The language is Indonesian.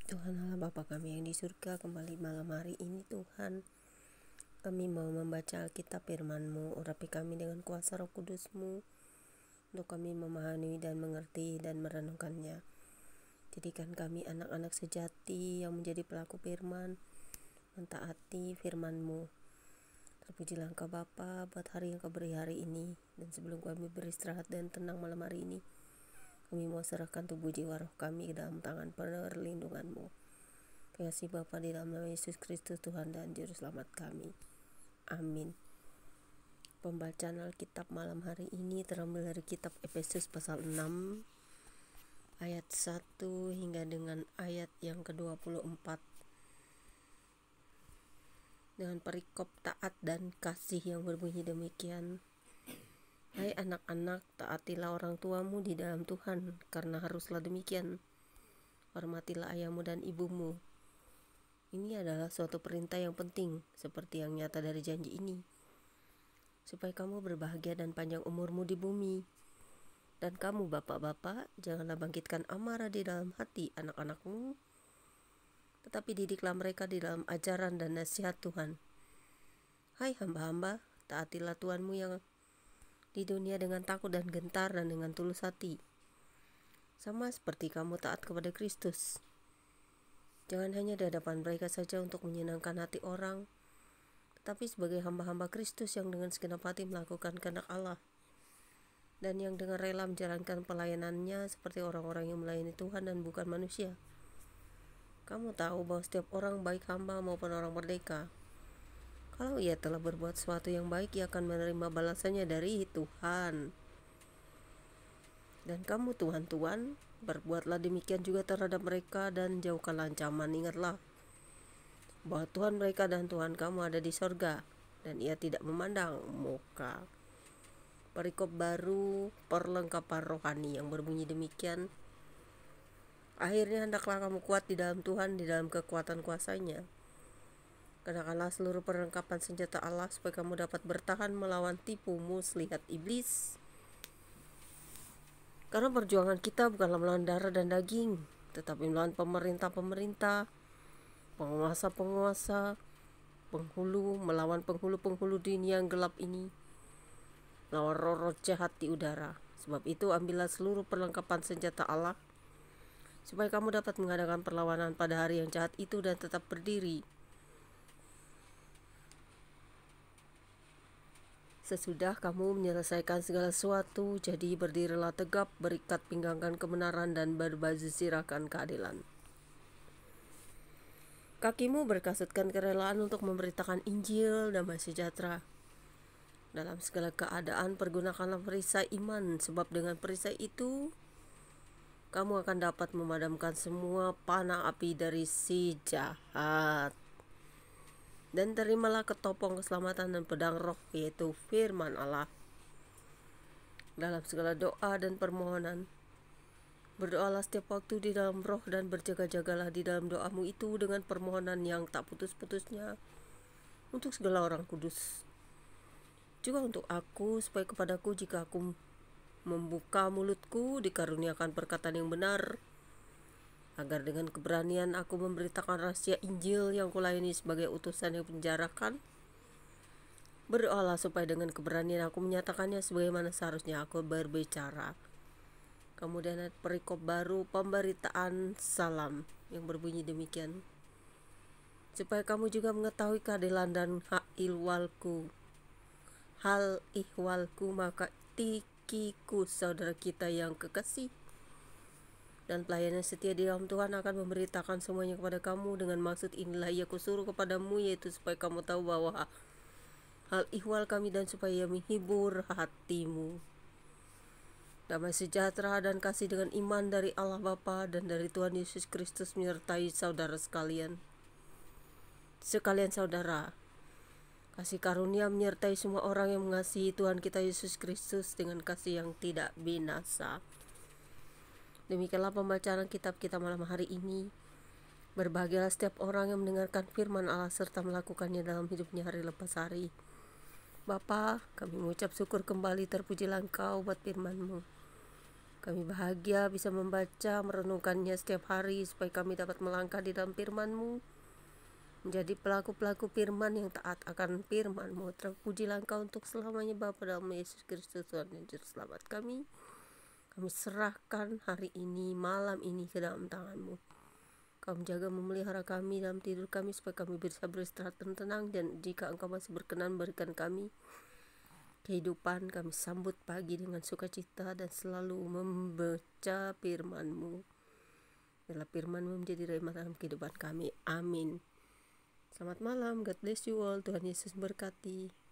Tuhan Allah Bapa kami yang di surga, kembali malam hari ini Tuhan, kami mau membaca Alkitab firman-Mu. Urapi kami dengan kuasa Roh Kudus-Mu, untuk kami memahami dan mengerti dan merenungkannya. Jadikan kami anak-anak sejati yang menjadi pelaku firman, mentaati firman-Mu. Terpujilah Engkau Bapa buat hari yang Kau beri hari ini. Dan sebelum kami beristirahat dan tenang malam hari ini, kami mau serahkan tubuh jiwa roh kami ke dalam tangan perlindungan-Mu. Kasih Bapa di dalam nama Yesus Kristus Tuhan dan Juru Selamat kami. Amin. Pembacaan Alkitab malam hari ini terambil dari kitab Efesus pasal 6 ayat 1 hingga dengan ayat yang ke-24. Dengan perikop taat dan kasih yang berbunyi demikian. Hai anak-anak, taatilah orang tuamu di dalam Tuhan, karena haruslah demikian. Hormatilah ayahmu dan ibumu. Ini adalah suatu perintah yang penting, seperti yang nyata dari janji ini, supaya kamu berbahagia dan panjang umurmu di bumi. Dan kamu bapak-bapak, janganlah bangkitkan amarah di dalam hati anak-anakmu, tetapi didiklah mereka di dalam ajaran dan nasihat Tuhan. Hai hamba-hamba, taatilah Tuhanmu yang di dunia dengan takut dan gentar dan dengan tulus hati, sama seperti kamu taat kepada Kristus. Jangan hanya di hadapan mereka saja untuk menyenangkan hati orang, tetapi sebagai hamba-hamba Kristus yang dengan segenap hati melakukan kehendak Allah, dan yang dengan rela menjalankan pelayanannya seperti orang-orang yang melayani Tuhan dan bukan manusia. Kamu tahu bahwa setiap orang, baik hamba maupun orang merdeka, kalau ia telah berbuat sesuatu yang baik, ia akan menerima balasannya dari Tuhan. Dan kamu tuan-tuan, berbuatlah demikian juga terhadap mereka dan jauhkanlah ancaman. Ingatlah bahwa Tuhan mereka dan Tuhan kamu ada di sorga, dan ia tidak memandang muka. Perikop baru, perlengkapan rohani yang berbunyi demikian. Akhirnya hendaklah kamu kuat di dalam Tuhan, di dalam kekuatan kuasanya. Kenakanlah seluruh perlengkapan senjata Allah, supaya kamu dapat bertahan melawan tipu muslihat iblis. Karena perjuangan kita bukanlah melawan darah dan daging, tetapi melawan pemerintah-pemerintah, penguasa-penguasa, melawan penghulu-penghulu dunia yang gelap ini, melawan roh-roh jahat di udara. Sebab itu ambillah seluruh perlengkapan senjata Allah, supaya kamu dapat mengadakan perlawanan pada hari yang jahat itu dan tetap berdiri. Sesudah kamu menyelesaikan segala sesuatu, jadi berdirilah tegap, berikat pinggangkan kebenaran dan berbaju sirahkan keadilan. Kakimu berkasutkan kerelaan untuk memberitakan Injil damai sejahtera. Dalam segala keadaan pergunakanlah perisai iman, sebab dengan perisai itu kamu akan dapat memadamkan semua panah api dari si jahat. Dan terimalah ketopong keselamatan dan pedang roh, yaitu firman Allah. Dalam segala doa dan permohonan, berdoalah setiap waktu di dalam roh, dan berjaga-jagalah di dalam doamu itu dengan permohonan yang tak putus-putusnya untuk segala orang kudus. Juga untuk aku, supaya kepadaku jika aku membuka mulutku dikaruniakan perkataan yang benar, agar dengan keberanian aku memberitakan rahasia Injil yang kulayani sebagai utusan yang penjarakan. Berdoalah supaya dengan keberanian aku menyatakannya sebagaimana seharusnya aku berbicara. Kemudian ada perikop baru, pemberitaan salam yang berbunyi demikian. Supaya kamu juga mengetahui keadilan dan hal ihwalku, maka Tikikus, saudara kita yang kekasih dan pelayan yang setia di dalam Tuhan, akan memberitakan semuanya kepada kamu. Dengan maksud inilah ia kusuruh kepadamu, yaitu supaya kamu tahu bahwa hal ihwal kami, dan supaya ia menghibur hatimu. Damai sejahtera dan kasih dengan iman dari Allah Bapa dan dari Tuhan Yesus Kristus menyertai saudara sekalian. Saudara, kasih karunia menyertai semua orang yang mengasihi Tuhan kita Yesus Kristus dengan kasih yang tidak binasa. Demikianlah pembacaan kitab kita malam hari ini. Berbahagialah setiap orang yang mendengarkan firman Allah serta melakukannya dalam hidupnya hari lepas hari. Bapa, kami mengucap syukur kembali, terpujilah Engkau buat firman-Mu. Kami bahagia bisa membaca, merenungkannya setiap hari supaya kami dapat melangkah di dalam firman-Mu, menjadi pelaku-pelaku firman yang taat akan firman-Mu. Terpujilah Engkau untuk selamanya Bapa, dalam Yesus Kristus Tuhan dan Juru Selamat kami. Kami serahkan hari ini, malam ini ke dalam tangan-Mu. Kau menjaga memelihara kami dalam tidur kami supaya kami bisa beristirahat dan tenang, dan jika Engkau masih berkenan berikan kami kehidupan, kami sambut pagi dengan sukacita dan selalu membaca firman-Mu. Biarlah firman-Mu menjadi rhema dalam kehidupan kami. Amin. Selamat malam, God bless you all. Tuhan Yesus berkati.